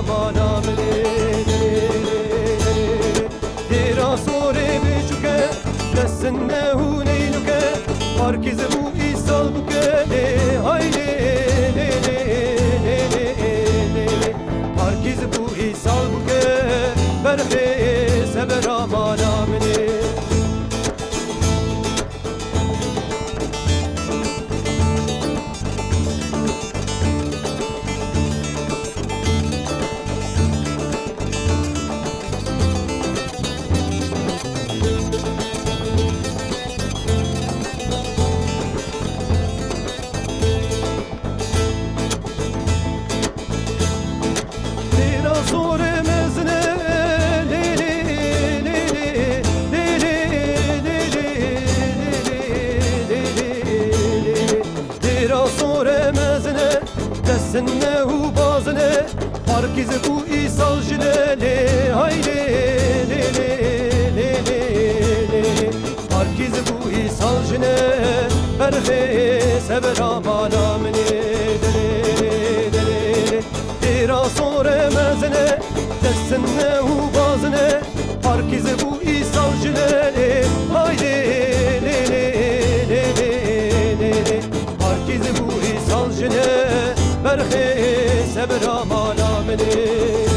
ramana mene dira sore biçuke desne hu neyluke herkes bu isal buke haydi herkes bu isal buke berhe seber ramana mene Desne hu bazne herkes bu isal jilele haydi herkes bu isal jine berhe seber amana mene dira sore mezne desne hu bazne herkes bu isal jilele haydi herkes bu isal jine برخی سبرا مالا منی